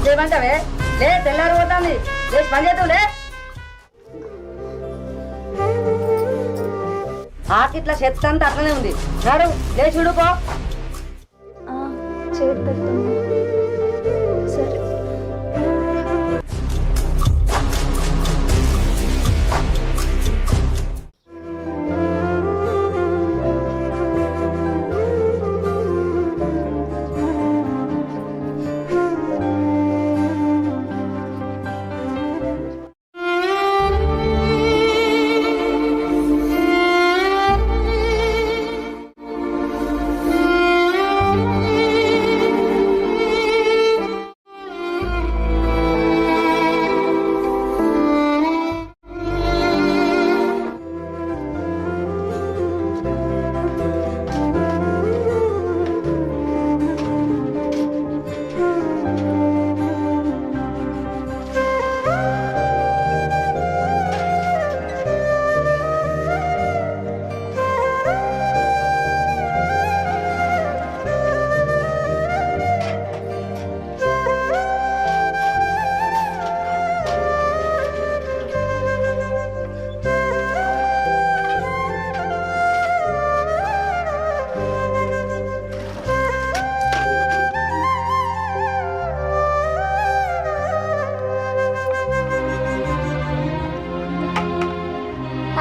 చేయమంటావే లే తెల్లారి పోతుంది లేచి పని చేద్దాం లే ఆకిట్లా చెత్త అంతా అట్లనే ఉంది నాడు లేచి చూడుకో సరే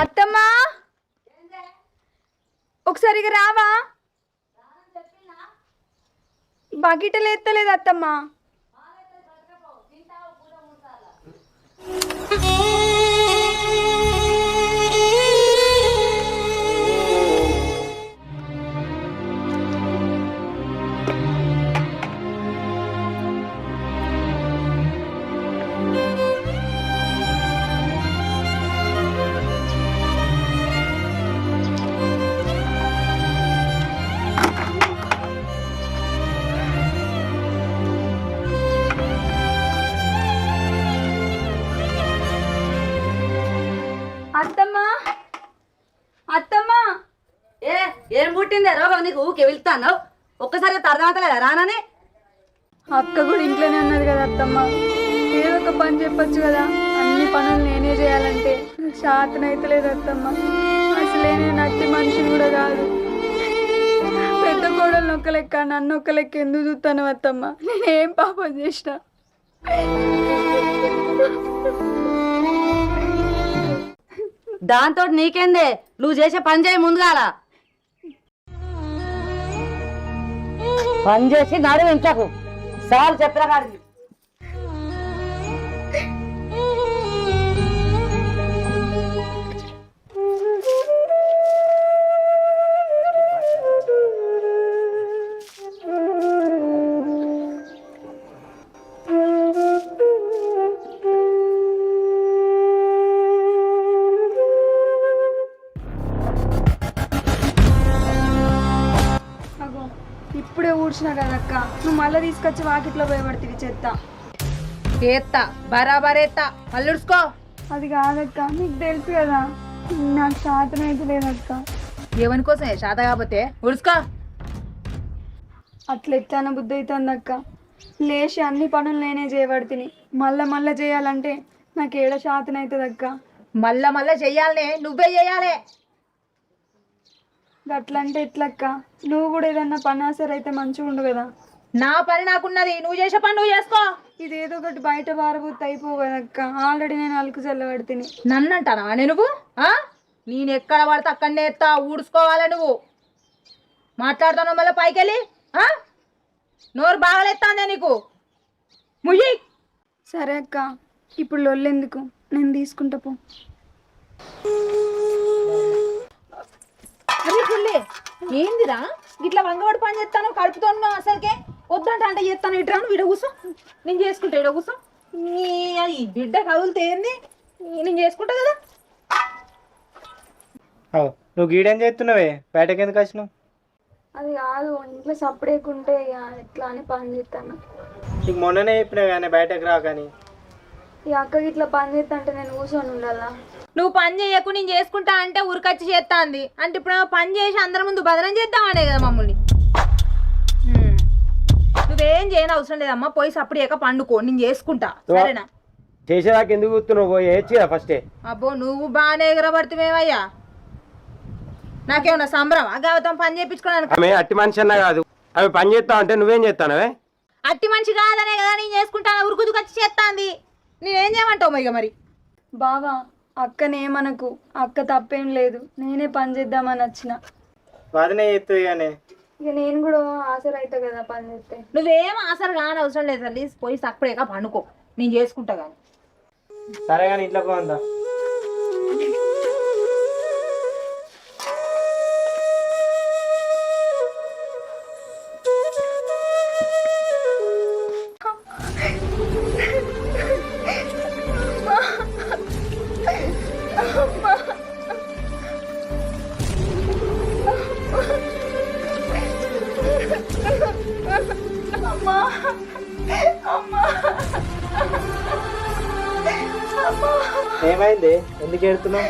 అత్తమ్మా ఒకసారిగా రావా బకెటలు ఎత్తలేదు అత్తమ్మా అత్తమ్మా అత్తమ్మా ఏం పుట్టిందే రోగం నీకు ఊకే వెళ్తాను ఒక్కసారి అర్థమవుతలేదా రానని అక్క కూడా ఇంట్లోనే ఉన్నది కదా అత్తమ్మ ఏదో ఒక పని చెప్పొచ్చు కదా అన్ని పనులు నేనే చేయాలంటే నాకు శాతనైతలేదు అత్తమ్మ అసలే నేను అట్టి మనిషిని కూడా కాదు పెద్ద కోడలు ఒక్క లెక్క నన్ను ఒక్క లెక్క ఎందుకు చూస్తాను అత్తమ్మ నేనేం పాపం చేసిన దాంతో నీకేందే నువ్వు చేసే పని చేయి ముందుగాల పని చేసి నడువు ఇంట్లోకు సార్ చెప్పిన కాడికి ఇప్పుడే ఊడ్చినా కదక్క నువ్వు మళ్ళీ తీసుకొచ్చి వాకిట్లో భయపడుతుంది చెత్త ఎత్తా బరాబర్ ఎత్తా అల్లుడుచుకో అది కాదక్క నీకు తెలుసు కదా నాకు శాతనైతే లేదక్క ఎవరి కోసమే శాత కాకపోతే ఉడుచుకో అట్లా ఎట్లా బుద్ధి అవుతుంది అక్క లేచి అన్ని పనులు నేనే చేయబడుతుంది మళ్ళా చేయాలంటే నాకు ఏడ శాతనైతుంది అక్క మళ్ళా చెయ్యాలనే నువ్వే చెయ్యాలి అట్లంటే ఎట్లక్క నువ్వు కూడా ఏదన్నా పని ఆసర అయితే మంచిగా ఉండు కదా నా పని నాకున్నది నువ్వు చేసే పని నువ్వు చేసుకో ఇదేదో ఒకటి బయట బారబోతు అయిపోవు కదక్క ఆల్రెడీ నేను అలుకు చల్లబడితే నన్ను అంటానా నువ్వు నేను ఎక్కడ పడితే అక్కడనే ఎత్తా ఊడ్చుకోవాలి నువ్వు మాట్లాడుతాను మళ్ళీ పైకి వెళ్ళి నోరు బాగలేస్తాందే నీకు ముయ్యి సరే అక్క ఇప్పుడు లొల్లెందుకు నేను తీసుకుంటా పో ఏందిరా ఇట్లా వంగబడి పని చేస్తాను కడుపుతున్నావు అసలుకే వద్దంట అంటే చేస్తాను ఇట్రాను వీడ కూర్చో నేను చేసుకుంటా ఈడ కూర్చో నీ బిడ్డ కదులుతే ఏంది నేను చేసుకుంటా కదా నువ్వు గీడేం చేస్తున్నావే బయటకి ఎందుకు వచ్చినావు? అది కాదు ఇంట్లో సపరేకుంటే ఎట్లా అని పని చేస్తాను. నీకు మొన్ననే చెప్పినావు కానీ బయటకు రా కానీ. ఈ అక్కకి ఇట్లా పని చేస్తా అంటే నేను కూర్చొని ఉండాలా? నువ్వు పని చేయకు నేను చేసుకుంటా అంటే ఉరికొచ్చి చేస్తా అంది అంటే ఇప్పుడు పని చేసి అందరి ముందు బదనం చేద్దాం అనే కదా మమ్మల్ని. నువ్వేం చేయని అవసరం లేదమ్మా, పోయి సప్పుడు పండుకో, నేను చేసుకుంటా సరేనా? చేసేదాకా ఎందుకు కూర్చున్నావు? పోయి ఏడ్చిరా ఫస్టే. అబ్బో నువ్వు బాగానే ఎగరబడుతుమేమయ్యా, నాకేమన్నా సంబరం గౌతమ్ పని చేయించుకున్నాను. ఆమె అట్టి మనిషి అన్నా కాదు, ఆమె పని చేస్తావు అంటే నువ్వేం చేస్తానవే? అట్టి మనిషి కాదనే కదా నేను చేసుకుంటాను, ఉరుకుదు ఖర్చు చేస్తాంది, నేనేం చేయమంటావు ఇక మరి? బావా అక్కనేమనకు, అక్క తప్పేం లేదు, నేనే పని చేద్దామని వచ్చిన. వదిన చేస్తుంది కానీ ఇక నేను కూడా ఆసరా అవుతా కదా పని చేస్తే. నువ్వేం ఆసరు కాని అవసరం లేదు తల్లి, పోయి సప్పుడేగా పండుకో, నేను చేసుకుంటా కానీ. సరే కానీ ఇంట్లో పోందా. ఏమైంది? ఎందుకు ఏడుతున్నావు?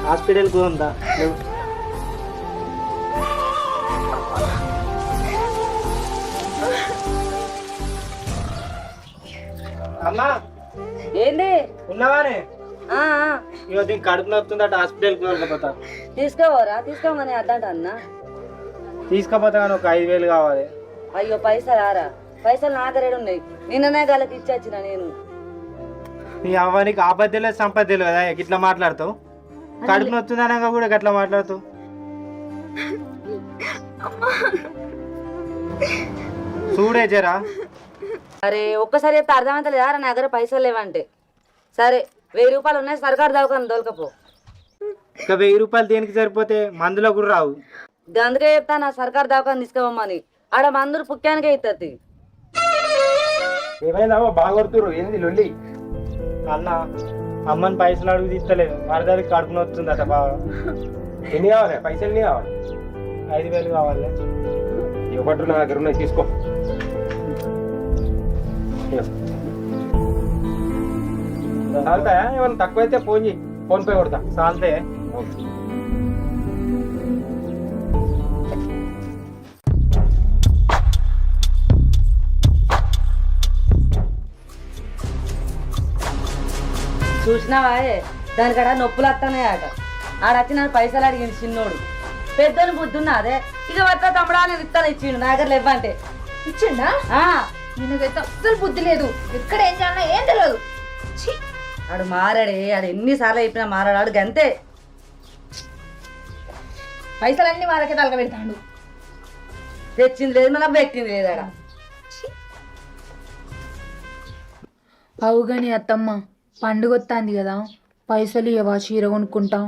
హాస్పిటల్కి ఉందా? అమ్మా ఏంది? ఉన్నావానే? ఆ, ఆ. ఇగో దీనికి కడుపు నొస్తుందట, హాస్పిటల్కి వెళ్ళకపోతా. తీసుకోవరా? తీసుకోమని అద్దంట అన్న. తీసుకపోతా కానీ ఒక 5,000 కావాలి. అయ్యో పైసలు రారా? పైసలు నా దగ్గర ఉన్నాయి, నిన్ననే గలకి ఇచ్చొచ్చిన నేను. నీ అవ్వనికి ఆపద లేదు సంపద లేదు కదా, ఇట్లా మాట్లాడుతావు? కడుపు నొస్తుందనగా కూడా గట్లా మాట్లాడుతావు. చూడే జరా. అరే ఒక్కసారి చెప్తే అర్థమైతే లేదా? నా దగ్గర పైసలు లేవంటే సరే 1000 రూపాయలు ఉన్నాయి, సర్కారు దవాఖాన దొరకపో. ఇక 1000 రూపాయలు దేనికి సరిపోతే? మందులో కూడా రావు. అందుకే చెప్తా నా సర్కారు దవాఖాన తీసుకోమని, ఆడ మందులు పుక్కానికే ఇస్తుంది. ఏమైందా బాగా కొడుతురు? ఏంది లొల్లి? అన్న అమ్మని పైసలు అడుగు తీస్తలేదు, మరదరికి కడుపు నొస్తుందట బాగా. ఎన్ని కావాలి? పైసలు ఎన్ని కావాలి? 5,000 కావాలి. ఇవ్వబట్టు నా దగ్గర ఉన్నాయి, తీసుకో. చాలుతాయా? ఏమన్నా తక్కువైతే ఫోన్ చేయి, ఫోన్ పే కొడతా. చాలతే. చూసినావా దానికాడ నొప్పులు వస్తున్నాయి ఆట. ఆడచ్చి నన్ను పైసలు అడిగింది చిన్నోడు, పెద్దోని బుద్ధున్నా అదే. ఇక వద్ద తమ్ముడా నేను ఇస్తాను ఇచ్చిండు, నా దగ్గర లేవంటే. ఇచ్చిండా? నిన్నకైతే అస్సలు బుద్ధి లేదు, ఎక్కడ ఏం చేయాలన్నా ఏం తెలియదు. ఆడు మారాడే, ఆడు ఎన్నిసార్లు చెప్పినా మారాడు, ఆడు గంతే. పైసలన్నీ వాళ్ళకే తలక పెడతాడు. తెచ్చింది లేదు మళ్ళీ పెట్టింది లేదు ఆడ. అవుగాని అత్తమ్మ పండుగ వస్తుంది కదా, పైసలు ఇవ్వవా? చీర కొనుక్కుంటా.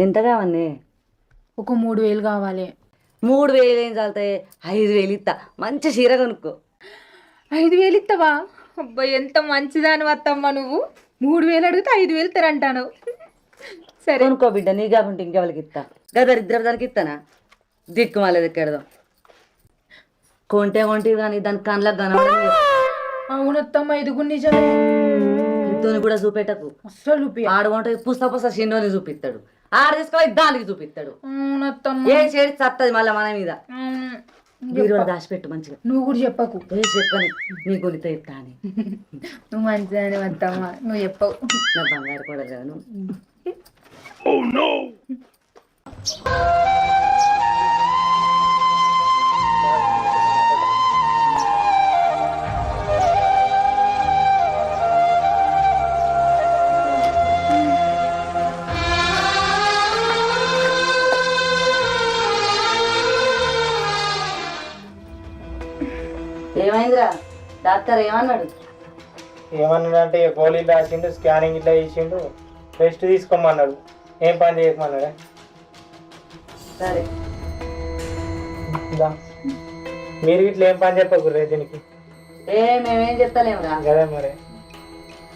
ఎంత కావన్నీ? ఒక 3,000 కావాలి. 3,000 ఏం చాలుతాయి? 5,000 ఇస్తా, మంచి చీర కొనుక్కో. 5,000 ఇస్తావా? అబ్బాయి ఎంత మంచిదాను అత్తమ్మ నువ్వు. 3,000 అడిగితే 5,000 ఇస్తారంటాను. సరే కొనుక్కో బిడ్డ, నీ కాకుంటే ఇంకెవరికి ఇస్తా? గదర్ ఇద్దరు దానికి ఇస్తానా? దిక్కు మళ్ళీ ఎక్కడదాం. కొంటే కొంటివి కానీ దాని కళ్ళకు కనబడడం లేదు. అవునత్తమ్మ ఇది కూడా నిజమే. ఇద్దరిని కూడా చూపెట్టకు అస్సలు. ఆడుకుంటే పుస్త చిన్నోని చూపిస్తాడు, ఆడ తీసుకోవాలి దానికి చూపిస్తాడు. అవునత్తమ్మ. ఏ చేసి చత్తది మళ్ళీ మన మీద. బీరువా దాచిపెట్టు మంచిగా. నువ్వు కూడా చెప్పకు. చెప్పని నీ కొనిత ఇస్తా అని. నువ్వు మంచిదని అత్తమ్మ, నువ్వు చెప్పవు. నా బంగారు కూడా కదా నువ్వు. ఏమైందిరా? డాక్టర్ ఏమన్నాడు? ఏమన్నాడంటే గోళీలు రాసిండు, స్కానింగ్ ఇట్లా చేసిండు, రెస్ట్ తీసుకోమన్నాడు, ఏం పని చేయకమన్నాడే. సరే మీరు ఇట్లా ఏం పని చెప్పకూడదు దీనికి. మేమేం చెప్తలేమురా, కదా మరి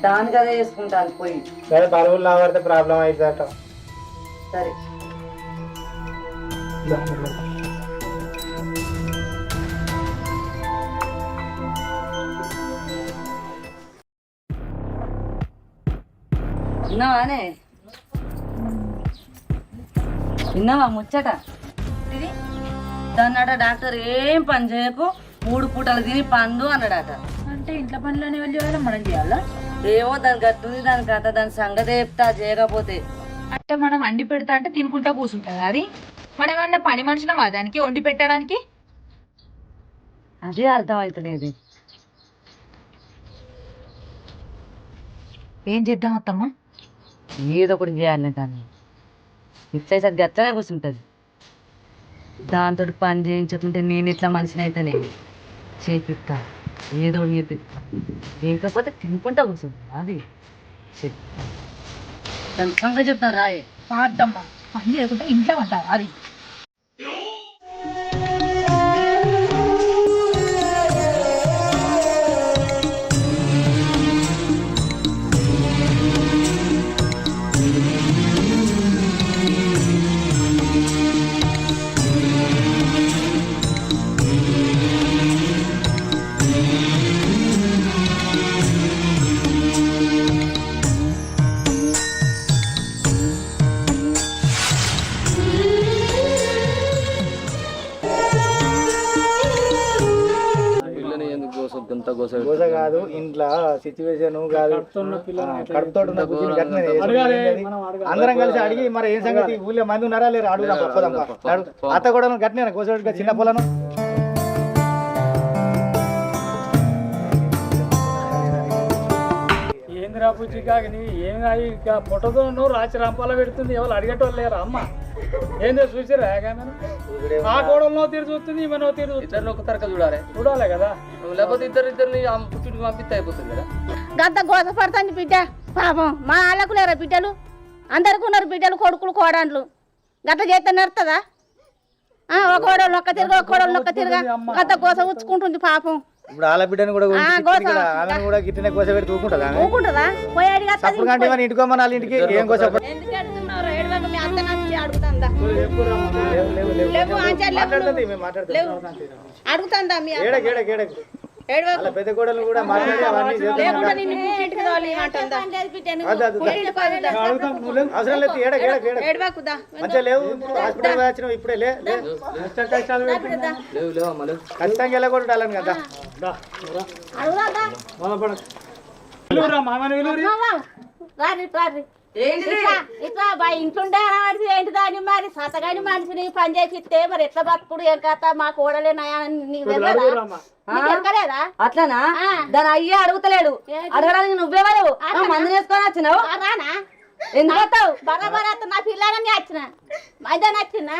దానికి అదే చేసుకుంటాను పోయి. కదా బరువులు లావడితే ప్రాబ్లం అవుతుందట. సరే విన్నావానే? విన్నావా ముచ్చట? వద్దన్నాడ డాక్టర్, ఏం పని చేయకు 3 పూటలు తిని పండు అన్నాడట. అంటే ఇంట్లో పనులని వెళ్ళి చేయాలి, మనం చేయాలా? ఏమో దాని గట్టుంది దాని కథ, దాని సంగతి చెప్తా చేయకపోతే. అంటే మనం వండి పెడతా అంటే తినుకుంటా కూర్చుంటుంది అది. మనం ఏమన్నా పని మనుషులమా దానికి వండి పెట్టడానికి? అదే అర్థం అవుతలేదు. ఏం చేద్దాం అత్తమ్మ? ఏదో ఒకటి చేయాలి కానీ ఇట్లయితే అట్లనే కూర్చుంటుంది. దాంతో పని చేయించుకుంటే నేను ఇట్లా మనిషిని అయితేనే చేపిస్తా, ఏదో ఒకటి చేపిస్తా. లేకపోతే తినుకుంటా కూర్చుంది అది. దాని సంగతి చెప్తాను రాయే. అత్తమ్మ పని చేయకుండా ఇంట్లో ఉంటారు అది. గోస కాదు, ఇంట్లో సిచ్యువేషన్ కాదు, కడుపుతోడున్న బుద్ధిని గట్టిన అందరం కలిసి అడిగి మరి ఏం సంగతి, ఊళ్ళో మంది ఉన్నారా లేరు అడుగుదాం. పప్పదంప అత్త కూడా గట్టిన గోస చిన్న పొలను ఏందిరా బుజ్జి కాకని ఏమి ఇక పొట్టతో నువ్వు రాచి రంపాల పెడుతుంది, ఎవరు అడిగేటోళ్ళు లేరా అమ్మ? ఏందో చూసిరా ఆ కోడలో తీరు చూస్తుంది, ఈమె తీరు చూస్తుంది. ఒక తరగతి చూడాలి కదా, లేకపోతే ఇద్దరిని పుట్టింటికి పంపిస్తే అయిపోతుంది కదా. గంత గోసపడుతుంది బిడ్డ పాపం. మా వాళ్ళకు లేరా బిడ్డలు? అందరికి ఉన్నారు బిడ్డలు, కొడుకులు కోడళ్ళు. గంట చేస్తే నడుతుందా? ఒక కోడలు నొక్క తిరగ, ఒక కోడలు నొక్క తిరగ, గంత గోస ఉచ్చుకుంటుంది పాపం. ఇప్పుడు ఆల బిడ్డను కూడా ఆమెను కూడా గిట్టిన కోస పెట్టి ఊకుంటుందా? ఊకుంటుందా? పోయి అడిగి ఇంటికోమని వాళ్ళ ఇంటికి ఏం కోస ఎందుకు అడుగుతున్నారు? ఏడవక మీ అత్త నచ్చి అడుగుతుందా? అడుగుతుందా మీ వాళ్ళ పెద్ద కోడలు కూడా మాట్లాడి అవన్నీ అవసరం లేదు. మంచిగా లేవు, హాస్పిటల్ వచ్చినావు ఇప్పుడే లే. ఖచ్చితంగా వెళ్ళకూడదు కదా. ఇట్లా ఇంట్లోండే అనబడి ఏంటి దాన్ని మరి సతగాని మనిషిని పని చేసిస్తే మరి ఎట్లా బతుకుడు ఏం కథ? మా కోడలే నయా అట్లనా? దాని అయ్యే అడుగుతలేడు, అడగడానికి నువ్వెవరు? మంది వేసుకొని వచ్చినావు? రానా? ఎందుకు వస్తావు? బరాబర్ నా పిల్లలని వచ్చిన మధ్య నచ్చిన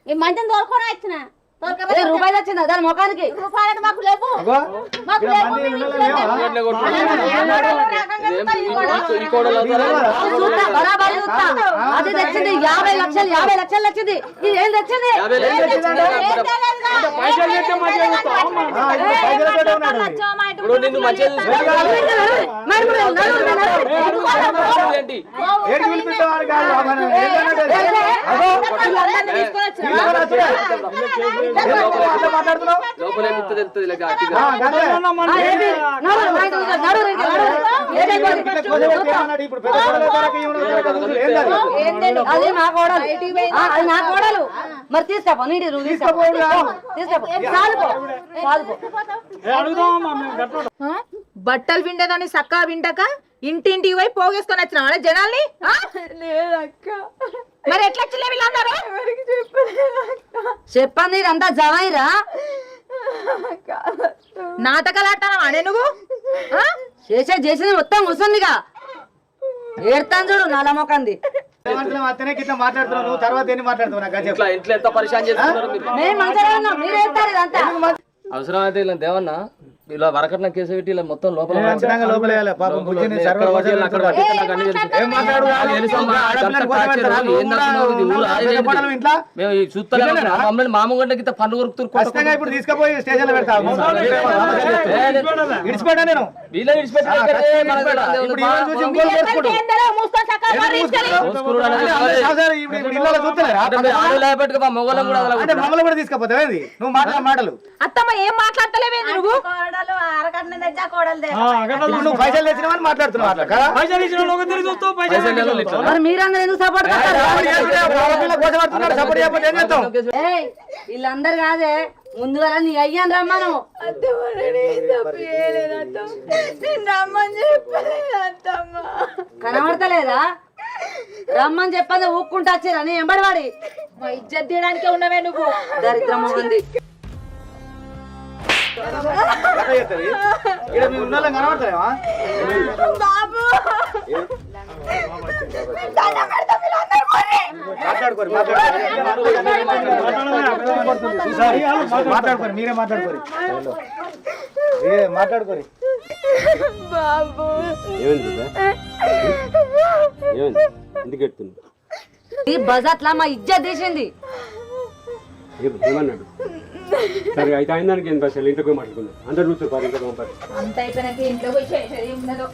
ఈ మధ్యన తోలుకొని వచ్చిన. రూపాయలు వచ్చిందా దాని ముఖానికి? రూపాయలు మాకు లేవు, మాకు లేవు. బరాబర్ చూస్తా. అది తెచ్చింది 50 లక్షలు, 50 లక్షలు వచ్చింది. ఇది ఏం తెచ్చింది? అది నా కోడలు, అది నా కోడలు. మరి తీసుకపో, నీటి తీసుకపో. బట్టలు విండేదాన్ని సక్కా వింటక ఇంటింటికి పోయి పోగేసుకొని వచ్చిన జనాల్ని. మరి ఎట్లా వచ్చిలే వీళ్ళందరూ? చెప్పండి, ఇదంతా జమైరా నాటకాలు ఆడతానా అనే నువ్వు? చేసేది మొత్తం కూర్చుందిగా. ఏడతాను చూడు నల్ల మొక్కంది. మాట్లాడుతున్నావు నువ్వు, తర్వాత ఎన్ని మాట్లాడుతున్నావు? ఇంట్లో ఎంత పరిశాన్ చేస్తున్నారు మీరు? మేము మంచిగా ఉన్నాం, మీరు ఏడతారు ఇదంతా. అవసరం అయితే ఇలా దేవన్నా ఇలా వరకట్న కేసు పెట్టి ఇలా మొత్తం లోపల మేము మామూలు గిట్ట పన్ను కొరుకుతారు. ఇప్పుడు తీసుకుపోయి స్టేషన్ లో పెడతాను. ఇడిచిపెట్టా నేను మొగలం కూడా మమ్మల్ని కూడా తీసుకపోతావు. నువ్వు మాటలు అత్తమ్మ ఏం మాట్లాడతలేవే నువ్వు? కోడలు అరకట్న తెచ్చా కోడలు ఇప్పుడు నువ్వు పైసలు తెచ్చినావని మాట్లాడుతున్నావు అట్లా కదా? పైసలు ఇచ్చిన లోక తిరిగి చూస్తావు పైసలు మరి మీరందరూ ఎందుకు సపోర్ట్ సపోర్ట్ చేయకపోతే ఏం చేస్తాం? వీళ్ళందరు కాదే ముందుగా నీ అయ్యాను రమ్మను కనబడతలేదా రమ్మని చెప్పదే ఊక్కుంటా వచ్చారా నీ ఎంబడివాడి మా ఇజ్జత్ తీయడానికే ఉన్నవే నువ్వు. దరిద్రం ఉంది ఎట్లా చేస్తుంది? ఈడ మీ ఉన్నోళ్ళం కనబడతలేవా? మాట్లాడుకోరు మీరే మాట్లాడుకోరు మాట్లాడుకోరు. ఈ బజాట్లా మా ఇజ్జత్ తీసింది ఏమన్నాడు? సరే అయితే అయిన దానికి ఏంటి అసలు ఇంట్లో పోయి మాట్లాడుకుందాం. అందరు చూస్తారు ఇంట్లో పంపారు. అంత అయిపోయినాక ఇంట్లో పోయి చేసేది ఉన్నదో.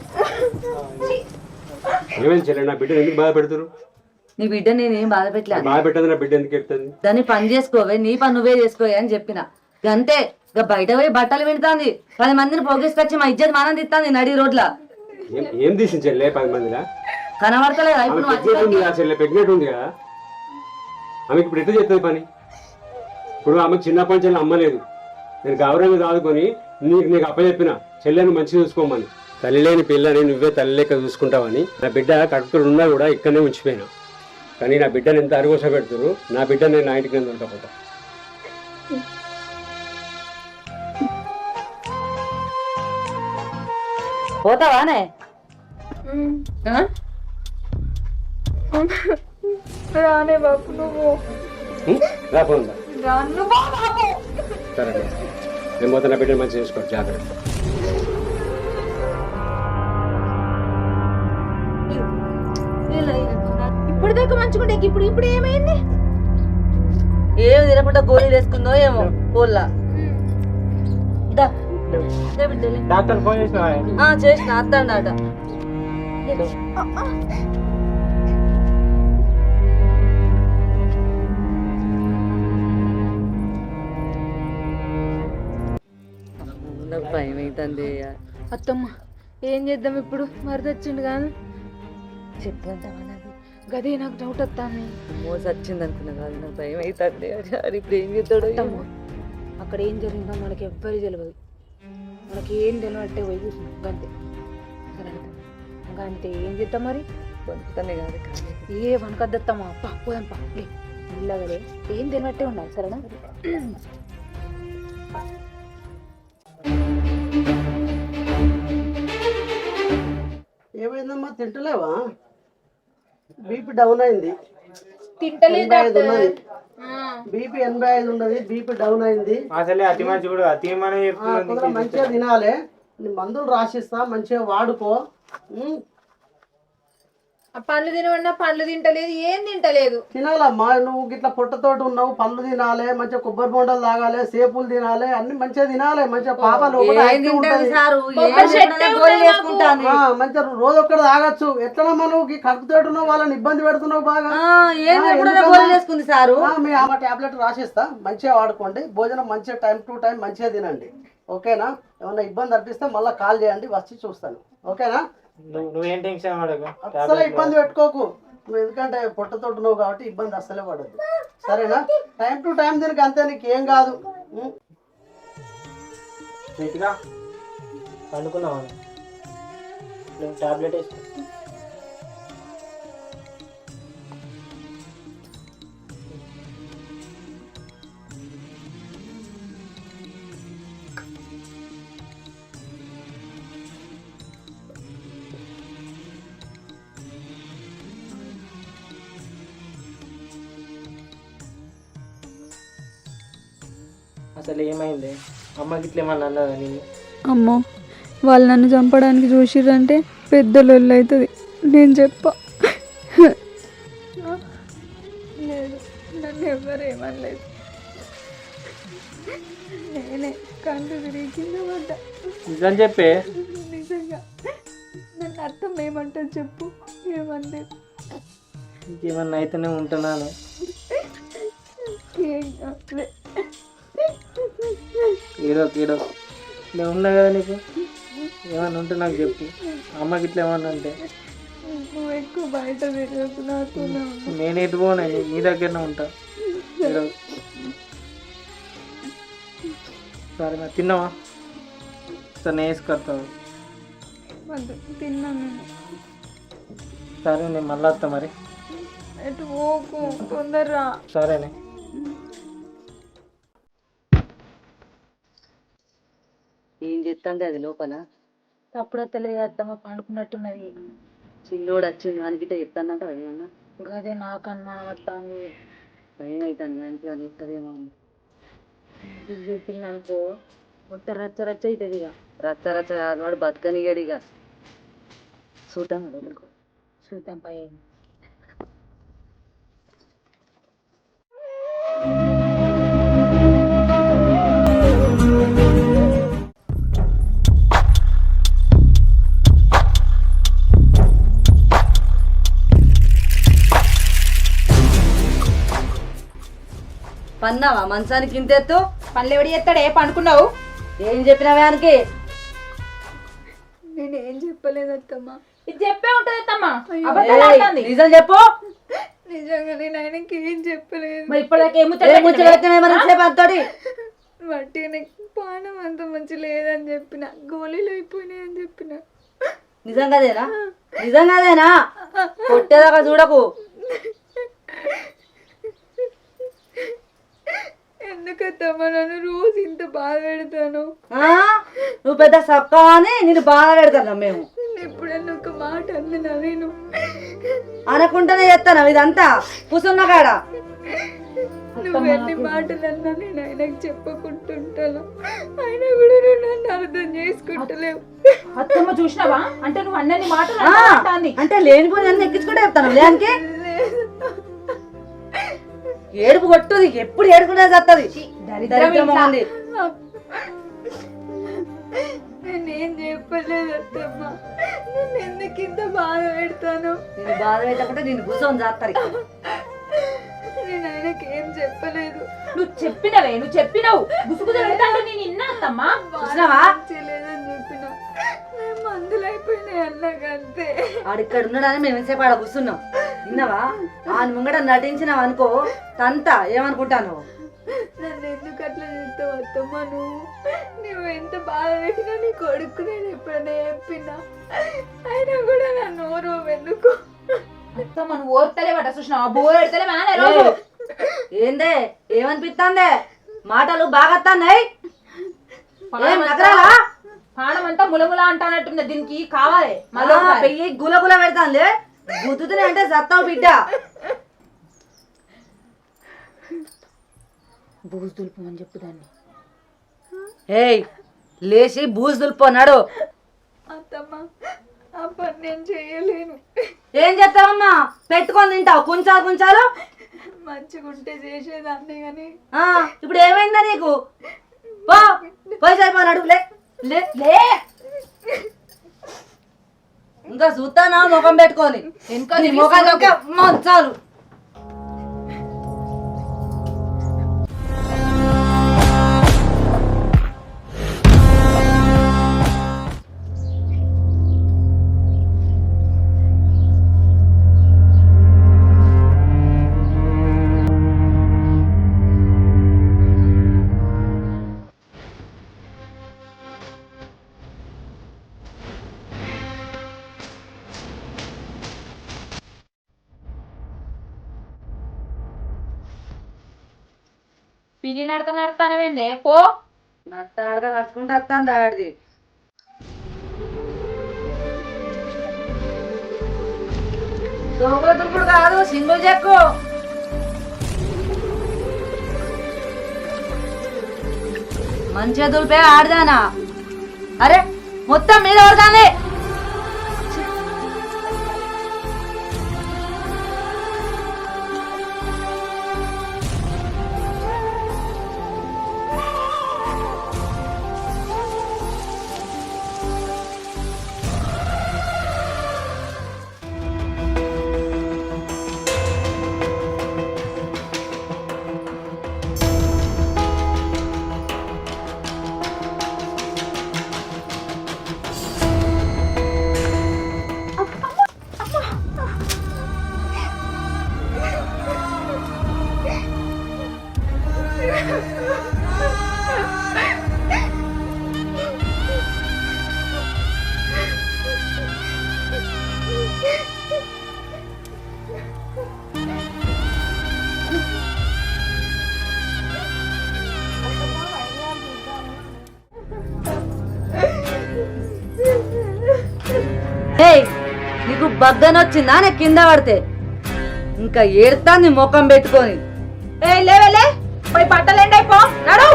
ఏమైంది చెల్లె? నా బిడ్డ ఎందుకు బాధ పెడతారు? నీ బిడ్డ నేనేం బాధ పెట్టలే బాధ పెట్టదు నా బిడ్డ ఎందుకు ఎడుతుంది? దాన్ని పని చేసుకోవే నీ పని నువ్వే చేసుకోవే అని చెప్పిన అంతే. ఇక బయట పోయి బట్టలు వింటాంది 10 మందిని పోగేసుకొచ్చి మా ఇజ్జత్ మానం తిత్తాంది నడి రోడ్ల. ఏం తీసింది చెల్లె 10 మందిలా? కనబడతలేదా ఇప్పుడు నువ్వు ప్రెగ్నెంట్ ఉంది కదా చెల్లె, ప్రెగ్నెంట్ ఉంది కదా. ఆమెకి ఇప్పుడు ఎట్లా చేస్తుంది పని? ఇప్పుడు ఆమెకు చిన్నప్పటి నుంచి అమ్మలేదు. నేను గౌరవంగా దాదుకొని నీకు అప్పచెప్పిన చెల్లెను మంచిగా చూసుకోమని. తల్లి లేని పిల్లని నువ్వే తల్లి లెక్క చూసుకుంటావని నా బిడ్డ కడుపుతో ఉన్నా కూడా ఇక్కడనే ఉంచిపోయినా. కానీ నా బిడ్డను ఎంత అరుగోస పెడుతురు. నా బిడ్డ నేను నా ఇంటికి నేను దొరకపోతా. పోతావానే రానే బాపు నువ్వు రాకుండా రాను బాపు. సరే నేను పోతే నా బిడ్డను మంచిగా చూసుకోవచ్చు జాగ్రత్త. ఇప్పుడు దాకా మంచుకుంటే ఇప్పుడు ఇప్పుడు ఏమైంది? ఏమి తినకుండా గోళీలు వేసుకుందో ఏమో కోళ్ళ. డాక్టర్ ఫోన్ చేసిన చేసిన అత్తండాట. నాకు భయం అవుతుంది. అత్తమ్మ ఏం చేద్దాం ఇప్పుడు? మరిదొచ్చిండు కానీ చెప్తాంటావా నాకు? గదే నాకు డౌట్ వస్తాను. మోస వచ్చింది అనుకున్నా కాదు, నాకు భయం అవుతుంది. అది ఇప్పుడు ఏం చేస్తాడో ఏమో. అక్కడ ఏం జరిగిందో మనకి ఎవ్వరి తెలియదు. మనకి ఏం తెలియనట్టే పోయి కూర్చున్నాం గంతే. సరే ఇంకా అంతే. ఏం చేద్దాం మరి? పొందుతానే కాదు కానీ ఏ వనకద్దత్తమ్మా అప్ప పోదాంపా ఇల్లగలే. ఏం తెలియనట్టే ఉండాలి సరేనా? ఏమైందమ్మా? తింటలేవా? బీపీ డౌన్ అయింది. తింటలేదు 85 ఉన్నది. బీపీ 85 ఉన్నది. బీపీ డౌన్ అయింది. అసలే అతి మంచి కూడా అతి మన కొద్దిగా మంచిగా తినాలి. మందులు రాసిస్తా, మంచిగా వాడుకో. ఆ పండ్లు తినమన్నా పండ్లు తింటలేదు, ఏం తింటలేదు. తినాలమ్మా. నువ్వు గిట్లా పొట్టతోటి ఉన్నావు. పండ్లు తినాలి, మంచిగా కొబ్బరి బొండలు తాగాలి, సేపులు తినాలి, అన్ని మంచిగా తినాలి. మంచిగా పాప లోపల యాక్టివ్ ఉంటుంది. మంచిగా రోజు ఒక్కటి తాగొచ్చు. ఎట్లనమ్మా నువ్వు కడుపుతోటి ఉన్నావు, వాళ్ళని ఇబ్బంది పెడుతున్నావు బాగా. మీ అమ్మ టాబ్లెట్ రాసిస్తా, మంచిగా వాడుకోండి. భోజనం మంచిగా టైం టు టైం మంచిగా తినండి. ఓకేనా? ఏమన్నా ఇబ్బంది అనిపిస్తే మళ్ళీ కాల్ చేయండి, వచ్చి చూస్తాను. ఓకేనా? నువ్వేం టెన్షన్ పడకు. అస్సలు ఇబ్బంది పెట్టుకోకు. నువ్వు ఎందుకంటే పొట్టతోటి ఉన్నావు కాబట్టి ఇబ్బంది అస్సలే పడద్దు. సరేనా? టైం టు టైం దీనికి అంతే, నీకు ఏం కాదు. నీట్గా పండుకున్నావా? నేను టాబ్లెట్ వేసుకో. అసలు ఏమైంది? అమ్మకి ఇట్లా ఏమన్నా అన్నదా నేను? అమ్మో వాళ్ళు నన్ను చంపడానికి చూసిర్రంటే పెద్ద లొల్లి అవుతుంది. నేను చెప్పా లేదు, నన్ను ఎవరు ఏమనలేదు. నేనే కళ్ళు తిరిగి కింద పడ్డా. నిజం చెప్పే. నిజంగా నన్ను అర్థం ఏమంటారు చెప్పు? ఏమంటే ఇంకేమన్నా అయితేనే ఉంటున్నాను. ఏం కాదులే. ఏడో ఏడో నేను ఉన్నా కదా నీకు, ఏమన్నా ఉంటే నాకు చెప్పు. అమ్మకి ఇట్లా ఏమన్నా అంటే నువ్వు ఎక్కువ బయట తిరగకు, నాతోనే ఉండు. నేను ఎటు పోనా, నీ దగ్గరనే ఉంటా. సరే మరి తిన్నావా? సరే నేను వేసుకొస్తాను. వద్దు, తిన్నాను నేను. సరే నేను మళ్ళీ వస్తా మరి. ఎటు పోకు, తొందరరా. సరేనే. ఏం చెప్తాంది అది లోపల? తప్పుడు తెలియదు అత్తమ్మ, పండుకున్నట్టున్నది. చిన్నోడు వచ్చింది అని గిట్ట చెప్తానంట ఏమన్నా? అదే నాకన్నా వస్తాను. భయం అవుతాను, మంచిగా చెప్తాదేమో. చెప్పింది అనుకో మొత్తం రచ్చ రచ్చ అవుతుంది. ఇక రచ్చ రచ్చ కాదు, వాడు బతకనిగాడు. ఇక చూద్దాం చూద్దాం పై. పన్నావా మంచానికి ఇంతెత్తు? పనులు ఎవడు చేస్తాడే? పండుకున్నావు? ఏం చెప్పినావే ఆయనకి? నేనేం చెప్పలేదు అత్తమ్మ. ఇది చెప్పే ఉంటది అత్తమ్మా. నిజం చెప్పు. నిజంగా నేను ఆయనకి ఏం చెప్పలేదు. మరి ఇప్పటిదాకా అంతటి బట్టి నాకు పానం అంత మంచి లేదని చెప్పిన, గోళీలు అయిపోయినాయి అని చెప్పిన. నిజంగాదేనా? నిజంగాదేనా? కొట్టేదాకా చూడకు. ఎందుకత్తమ్మ నన్ను రోజు ఇంత బాధ పెడతాను? నువ్వు పెద్ద సక్కా అని నేను బాధ పెడతాను. మేము ఎప్పుడన్నా ఒక మాట అన్నా నేను అనకుండానే చేస్తాను ఇదంతా కూర్చున్న కాడ. నువ్వు ఎన్ని మాటలు అన్నా నేను ఆయనకు చెప్పుకుంటుంటాను, ఆయన కూడా నువ్వు నన్ను అర్థం చేసుకుంటలేవు. అత్తమ్మ చూసినావా? అంటే నువ్వు అన్నన్ని మాటలు అంటే లేనిపోయి అన్ని ఎక్కించుకుంటే చెప్తాను. లేనికి ఏడుపు కొట్టుది, ఎప్పుడు ఏడుకుంటే చస్తుంది. నేనేం చెప్పలేదు అత్తమ్మ, నేను ఎందుకు ఇంత బాధ పెడతాను? నేను బాధ పెట్టకుంటే నేను కూర్చొని చేస్తారు. నేను ఆయనకి ఏం చెప్పలేదు. నువ్వు చెప్పినవే, నువ్వు చెప్పినావు. గుసుగుజ పెడతాను నేను విన్నా అత్తమ్మా. చేయలేదని చెప్పిన, మేము మందులు అయిపోయినాయి అన్నాకంతే. ఆడిక్కడ ఉన్నాడని మేము ఎంతసేపు ఆడ కూర్చున్నాం. విన్నావా? ఆ ముంగట నటించినావు అనుకో తంత ఏమనుకుంటాను. నన్ను ఎందుకు అట్లా చెప్తావు అత్తమ్మ? నువ్వు ఎంత బాధ పెట్టినా నీ కొడుకు నేను ఎప్పుడైనా చెప్పినా, అయినా కూడా నన్ను ఓరు ఎందుకు అత్తమ్మ? నువ్వు ఓర్తలే పట్ట చూసినావా? బోర్ పెడతలే మేనే రోజు. ఏందే ఏమనిపిస్తాందే? మాటలు బాగా వస్తున్నాయి. పానం అంతా ములముల అంటానట్టుంది. దీనికి కావాలి పెయ్యి గులగుల పెడతాంది. గుద్దుతునే అంటే సత్తావు బిడ్డ. బూజు దులుపమని చెప్పు దాన్ని. ఏయ్ లేచి బూజు దులిపోన్నాడు. అత్తమ్మ ఆ పని నేను చేయలేను. ఏం చేస్తావమ్మా? పెట్టుకొని తింటావు కుంచాలు కుంచాలు. మంచిగుంటే చేసేదాన్ని కానీ ఇప్పుడు ఏమైందా నీకు? పోయి సరిపోనాడు. ఇంకా చూస్తానా ముఖం పెట్టుకొని? ముఖం చాలు. పిల్లి నడత నడతానవేందే? పో. నడతాడుగా నడుచుకుంటూ వస్తాను ఆడిది. దోమల దుర్పుడు కాదు, సింగుల్ చెక్కు. మంచిగా దులిపే ఆడదానా? అరే మొత్తం మీద పడతానే. ఏయ్ నీకు బద్దనొచ్చిందా నేను కింద పడితే ఇంకా ఏడుతాంది ముఖం పెట్టుకొని. ఏ లేవేలే పోయి బట్టలు ఎండైపో నడు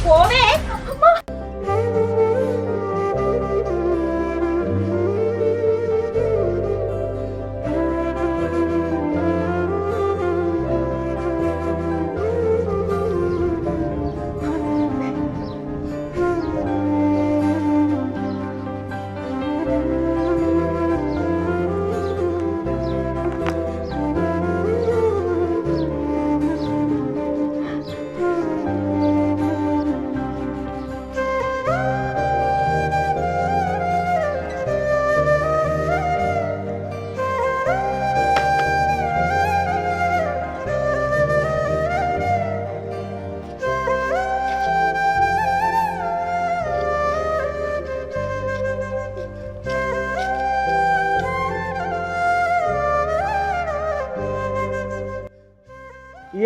పోవే.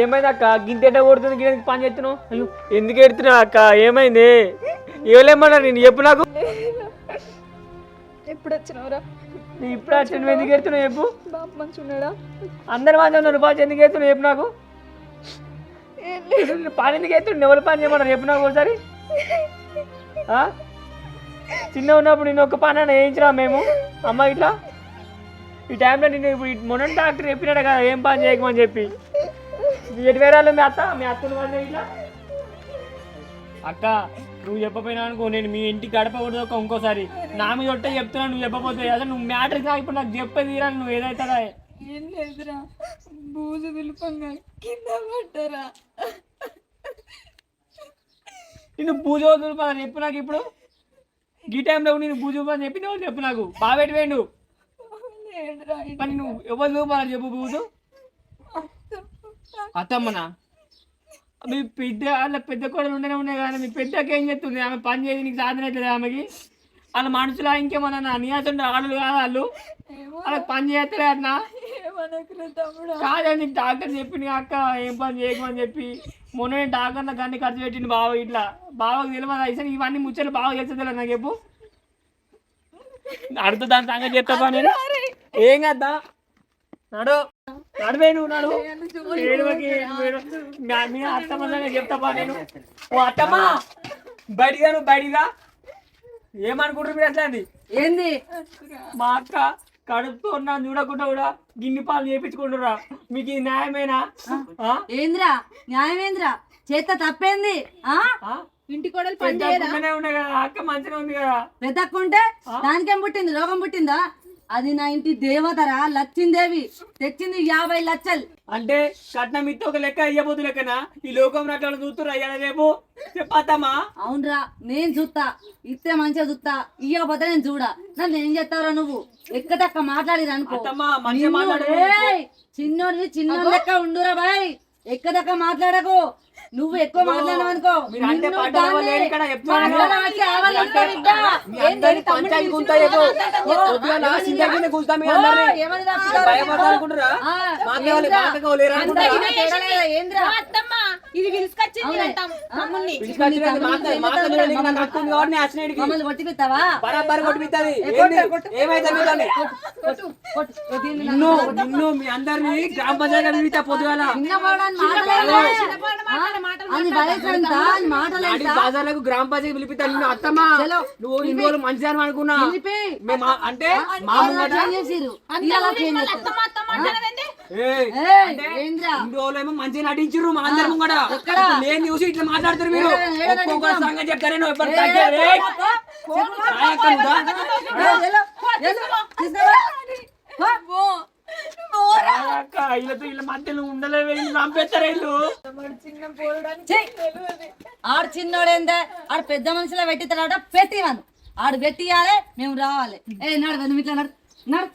ఏమైంది అక్క గింతెట కొడుతుంది గిన్నెకి పని చేస్తున్నావు? అయ్యో ఎందుకు ఎడుతున్నావు అక్క? ఏమైంది? ఏమన్నా నేను చెప్పు నాకు. ఎప్పుడు వచ్చినవరా? నీ ఇప్పుడు వచ్చి ఎందుకు ఎడుతున్నావు చెప్పు. బాబు మంచున్నాడా? అందరు మంది ఉన్నారు, బాగా ఎందుకు ఎడుతున్నావు చెప్పు నాకు. పని ఎందుకు ఎత్తుండే? ఎవరు పని చేయమన్నారు చెప్పు నాకు ఒకసారి. చిన్న ఉన్నప్పుడు నేను ఒక పని అయినా వేయించరా మేము అమ్మ ఇట్లా ఈ టైంలో నేను ఇప్పుడు మొన్న డాక్టర్ చెప్పినాడు కదా ఏం పని చేయకమని చెప్పి. ఎటు వేరాలు మీ అత్తలు పని ఇట్లా. అక్క నువ్వు చెప్పపోయినా అనుకో నేను మీ ఇంటికి గడపకూడదు ఇంకోసారి. నా మీద ఒట్టే చెప్తున్నావు, నువ్వు చెప్పపోతే అసలు నువ్వు మ్యాటర్ ఇప్పుడు నాకు చెప్పేది తీరాలి. నువ్వు ఏదైతుందా? ఏం లేదురా, బూజు దులుపంగా కింద పడ్డరా. నేను పూజ వదులుపని చెప్పు నాకు. ఇప్పుడు ఈ టైంలో నేను పూజ అని చెప్పి నువ్వు చెప్పు నాకు. బాగా పెట్టి వేయండు పని. నువ్వు ఎవరు చూపాలని చెప్పు. పూజ అత్తమ్మనా? మీ పెద్ద వాళ్ళ పెద్ద కోడలు ఉన్నాయి కానీ మీ పెద్దకి ఏం చెప్తుంది? ఆమె పని చేసి నీకు సాధన అవుతుంది ఆమెకి. వాళ్ళ మనుషులా ఇంకేమన్నా నీయాసండి ఆడలు కాదు వాళ్ళు. వాళ్ళకి పని చేస్తలే అట్లా కాదని నీకు డాక్టర్ చెప్పింది అక్క ఏం పని చేయకమని చెప్పి. మొన్న నేను డాక్టర్ నాకు అన్ని ఖర్చు పెట్టింది బావ. ఇట్లా బావకు తెలియదు అయితే ఇవన్నీ ముచ్చట్లు బాగా తెలుస్తుంది నాకు చెప్పు. అడుగుతా దాని సంగతి చెప్తా నేను. ఏం కదా నడు నడువే నువ్వు నడు. మీ అత్తమ్మ చెప్తా నేను. ఓ అత్తమ్మ బయటిగా నువ్వు బయటిగా. ఏమనుకుంటారు మీరు అట్లా? ఏంది మా అక్క కడుపుతో ఉన్నా చూడకుండా కూడా గిన్నె పాలు చేయించుకుంటురా. మీకు ఇది న్యాయమేనా? ఏంద్రా న్యాయమేంద్రా? చేత తప్పేంది? ఇంటి కోడలు పని ఉన్నాయి కదా అక్క మంచిగా ఉంది కదా. పెద్దక్కుంటే దానికేం పుట్టింది? రోగం పుట్టిందా? అది నా ఇంటి దేవతరా లక్ష్మీదేవి. తెచ్చింది 50 లక్షలు. అంటే కట్నం ఇస్తే ఒక లెక్క అయ్యబోతు లెక్కనా? ఈ లోకం రకాలు చూస్తురా అయ్యా రేపు చెప్పాతమ్మా. అవునరా నేను చూస్తా, ఇస్తే మంచిగా చూస్తా. ఇయ్యకపోతే నేను చూడా. నన్ను ఏం చేస్తావురా నువ్వు? ఎక్కడక్క మాట్లాడిరా అనుకో. చిన్నోడివి చిన్న లెక్క ఉండురా బాయ్. ఎక్కదక్క మాట్లాడకు. నువ్వు ఎక్కువ మాట్లాడవు అనుకో. ఇది పిలుచుకొచ్చింది కొట్టిపిస్తావా? నిన్ను మీ అందరినీ గ్రామ పంచాయతీ పొద్దుగాల బాజార్లకు గ్రామ పంచాయతీ పిలిపిస్తా. నిన్ను అత్తమ్మా నువ్వు ఇన్ని రోజులు మంచిగా అనుకున్నా. అంటే ఇన్ని రోజులేమో మంచిగా నటించారు మా అందరి ముంగడ. నేను చూసి ఇట్లా మాట్లాడుతారు మీరు. ఒక్కొక్క సంగతి చెప్తారేమో ఎప్పుడు వీళ్ళ మధ్యలో ఉండలేవే చంపేస్తారు వీళ్ళు. ఆడు చిన్నోడేందే? ఆడు పెద్ద మనుషులో పెట్టిస్తాడ పెట్టివాను. ఆడు పెట్టియాలే మేము రావాలి. ఏ నడవదు ఇట్లా నడు నడు.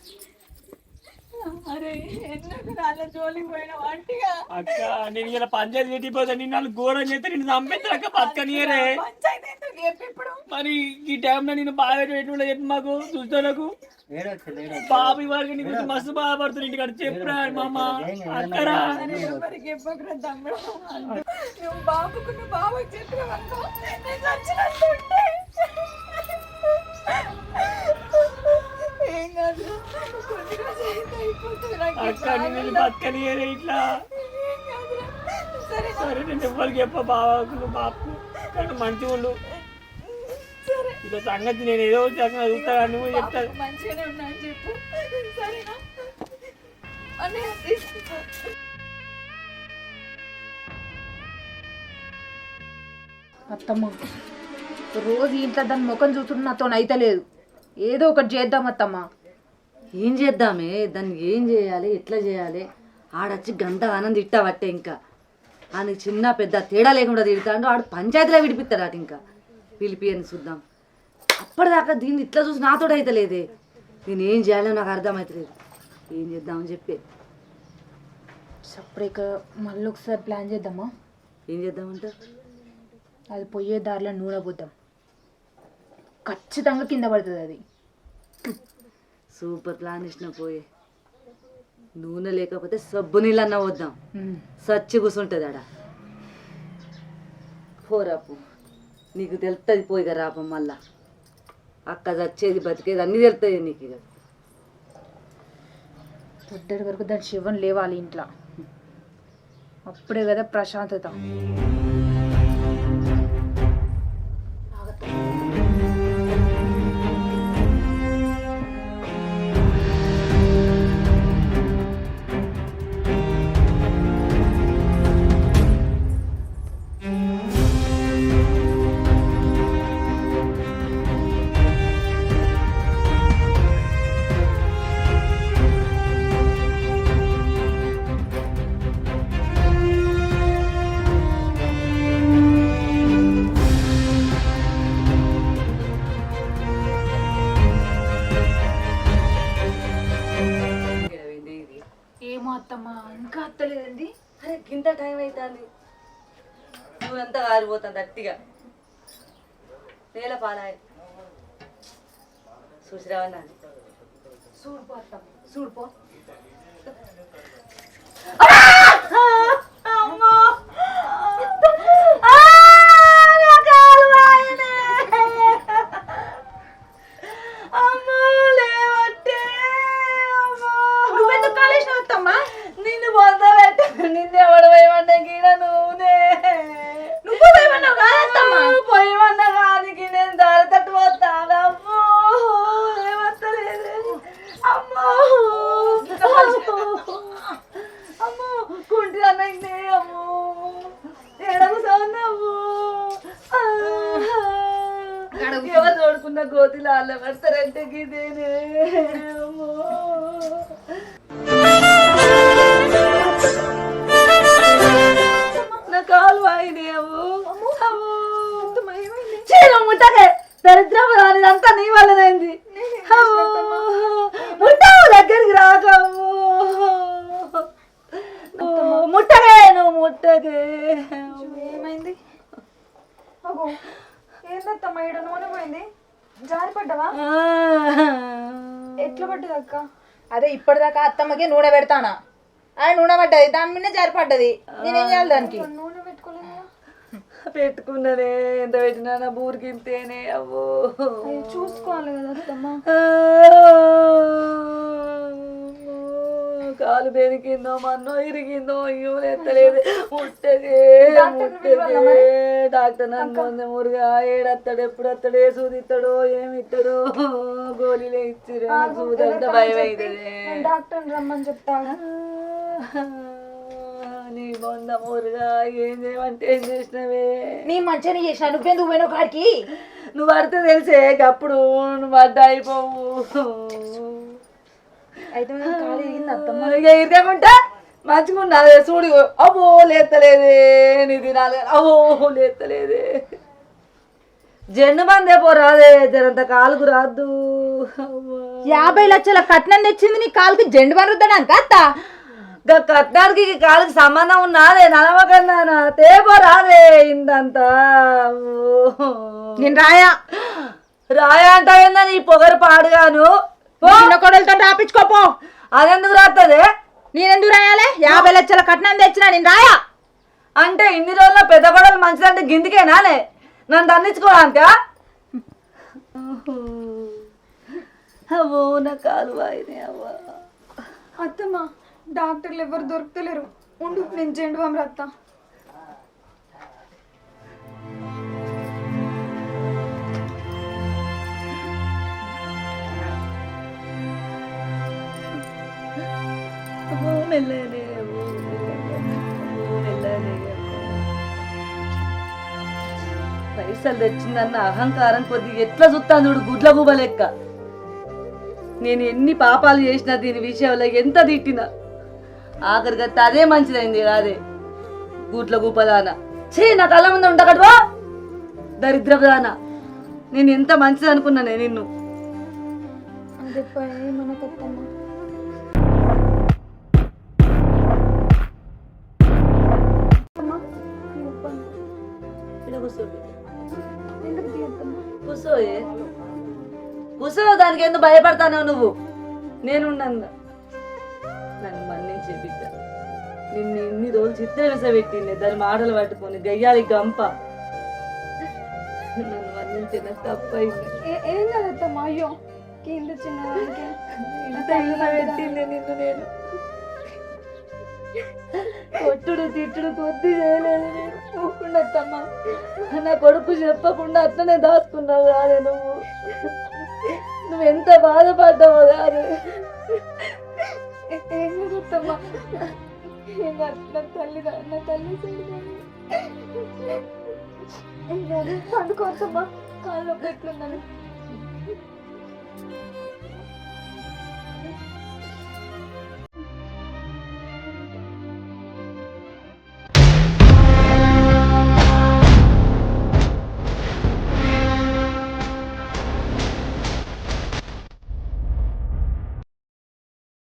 అరే ఎందుకు నాన్న జోలికి పోయిన వంటిగా అక్క నేను ఇలా పంచాయతీ పెట్టిపోతా నిన్ను వాళ్ళు ఘోరం చేస్తే నిన్ను చంపేస్తారు అక్క బతకనియరే పంచాయతీ ఎందుకు చెప్పి ఇప్పుడు మరి ఈ టైంలో నేను బాగా పెట్టుకుంటా చెప్పి మాకు చూస్తానకు బాబు ఇవాళ నీ గురించి మస్తు బాధపడుతుంది ఇంటికాడ చెప్పురా మామ అక్కరా ఎవరికి చెప్పకురా తమ్ముడు నువ్వు బాబుకు నువ్వు బాబుకి చెప్పినావనుకో నేను చచ్చినట్టుంటే ఏం కాదు కొన్ని రోజులు అయితే అయిపోతుంది నాకు అక్క నేను బతకనియరే ఇట్లా ఏం కాదురా. సరే సరే నేను ఎవరికి చెప్ప బాబాకు బాబు కానీ మంచిగా ఉండు సరే ఇలా సంగతి నేను ఏదో చూస్తా నువ్వు చెప్తాను మంచిగానే ఉన్నా అని చెప్పు సరేనా అన్నయ్య తీసుకో అత్తమ్మ రోజు ఇంట్లో దాని ముఖం చూస్తుంటే నాతో అయితే లేదు. ఏదో ఒకటి చేద్దాం అత్తమ్మ. ఏం చేద్దామే దాన్ని ఏం చేయాలి ఎట్లా చేయాలి ఆడొచ్చి గంట ఆనంద తిట్టావట్టే ఇంకా ఆయనకి చిన్న పెద్ద తేడా లేకుండా తిడతాడు ఆడు పంచాయతీలో విడిపిస్తాడట ఇంకా పిలిపి అని చూద్దాం అప్పటిదాకా దీన్ని ఇట్లా చూసి నాతోడు అయితే లేదే నేను ఏం చేయాలో నాకు అర్థమవుతలేదు ఏం చేద్దామని చెప్పి సపరేట్గా మళ్ళీ ఒకసారి ప్లాన్ చేద్దామా? ఏం చేద్దామంటే అది పోయే దారిలో నూనె పోద్దాం, ఖచ్చితంగా కింద పడుతుంది అది. సూపర్ ప్లాన్ ఇచ్చిన పోయే నూనె లేకపోతే సబ్బు నీళ్ళన్నా వద్దాం సచ్చి కూర్చుంటుంది ఆడ పోరాపు నీకు తెలుస్తుంది పోయిగా రాపం మళ్ళా అక్క చచ్చేది బతికేది అన్నీ తెలుస్తుంది నీకు ఇక పొద్దుటి వరకు దాని శివం లేవాలి ఇంట్లో, అప్పుడే కదా ప్రశాంతత. ఏమో అత్తమ్మా ఇంకా అత్తలేదండి. అరే గింత టైం అవుతుంది నువ్వెంత కారిపోతుంది అట్టిగా నేల పాలాయి చూసిరావన్నా చూడుపో అత్తమ్మ చూడుపో. నువ్వెందుకు కాలేసినావు అత్తమ్మా? నిన్ను పొందబెట్ట నిన్ను ఎవడు పోయమన్నా గీడ నూనె నువ్వు పోయమన్నావు కాదత్తమ్మా? పోయమన్నా కానికి నేను దారి తట్టు పోతాను అమ్మో ఏమత్తలేదు అమ్మో అమ్మో కుంటి అన్నైంది అమ్మో ఎడము సౌందమ్ము ఎవరు తోడుకున్న గోతిలో అల్ల పడతారంటే గిదేనే అమ్మో నా కాలు వాయినేమో చీర ముట్టకే దరిద్రం రానిదంతా నీ వల్లనైంది ముట్టావు దగ్గరికి రాకము ముట్టకే నువ్వు ముట్టకే ఏమైంది? అగో ఏందత్తమ్మా ఈడ నూనె పోయింది, జారి పడ్డావా? ఎట్లా పడ్డది అక్క? అదే ఇప్పటిదాకా అత్తమ్మకి నూనె పెడతానా, అది నూనె పడ్డది, దాని మీద జారిపడ్డది. నేనేం చేయాలి దానికి? నూనె పెట్టుకోలేదు పెట్టుకున్నదే ఎంత పెట్టినా నా బూరికింతేనే అవ్వో చూసుకోవాలి కదా అత్తమ్మా. కాలు బెనికిందో మన్నో ఇరిగిందో అయ్యో ఎత్తలేదు ముట్టగే ముట్టగే డాక్టర్ నన్ను మురుగా ఏడత్తాడు ఎప్పుడు వస్తాడు ఏ సూది ఇస్తాడో ఏమి ఇస్తాడో గోళీలే ఇచ్చిరు సూది అంతా భయం అవుతుంది డాక్టర్ రమ్మని చెప్తా. నీ బొంద మురుగా ఏం చేయమంటే ఏం చేసినవే నీ మంచిగా చేసిన నువ్వెందుకు పోయినావు కాడికి? నువ్వు పడితే తెలిసే అప్పుడు నువ్వు పడ్డా అయిపోవు అయితే కాలు ఇరిగింది అత్తమ్మ. ఇక ఇరిగకుంటా మంచిగా ఉన్నది చూడు అబ్బో లేత్తలేదే నీ తినాలి అబ్బో లేత్తలేదే జెండు మందే పోరాదే జరంత కాలుకు రాద్దు 50 లక్షల కట్నం తెచ్చింది నీ కాలుకి జెండు వరుద్దడానికి అత్త. కట్నానికి కాళ్ళకి సంబంధం ఉన్నదే నలవకన్నా తేపో రాదే ఇందంతా. నేను రాయా రాయా అంటావేందా నీ పొగరు పాడుగాను. చిన్న కొడలతో రాపించుకోపో. అదెందుకు రాస్తుంది? నేనెందుకు రాయాలి? 50 లక్షల కట్నం తెచ్చినా నేను రాయా. అంటే ఇన్ని రోజుల్లో పెద్ద గొడవలు మంచిదంటే గిందికేనానే నన్ను దండించుకోవడానికా? అవో నా కాలు వాయినే అవ్వ. అత్తమ్మ డాక్టర్లు ఎవరు దొరుకుతలేరు, ఉండు నేను జెండు బామ్ రాత్తా. మెల్లనే పైసలు తెచ్చిందన్న అహంకారం కొద్దిగా ఎట్లా చూస్తాను చూడు, గుడ్ల గుబ లెక్క. నేను ఎన్ని పాపాలు చేసినా దీని విషయంలో ఎంత తిట్టినా ఆఖరిగా అదే మంచిదైంది కాదే గుడ్ల గుపదాన. నా కళ్ళ ముందు ఉండకట్వా దరిద్రదాన. నేను ఎంత మంచిది అనుకున్నానే నిన్ను. అదే మనకత్తమ్మ. కూసోయే కూసో, దానికి ఎందుకు భయపడతానో నువ్వు? నేనున్నాను. నన్ను మన్నించే బిడ్డ. నిన్ను ఇన్ని రోజులు చిత్రహింస పెట్టింది దాని మాటలు పట్టుకొని గయ్యాలి గంప. నన్ను మన్నించే నాకు తప్పైంది. ఏం కాదత్తమ్మ, అయ్యో కింద చిన్నదానికి ఇంత హింస పెట్టింది నిన్ను నేను. కొట్టుడు తిట్టుడు కొద్ది చేయలేదు నేను. ఊరుకుండత్తమ్మ. నా కొడుకు చెప్పకుండా అట్లనే దాచుకున్నావు కాదే నువ్వు. నువ్వెంత బాధపడ్డావు కాదు. ఏం కాదత్తమ్మ, నా తల్లి పండుకోవచ్చమ్మా. కాళ్ళు ఎట్లున్నాను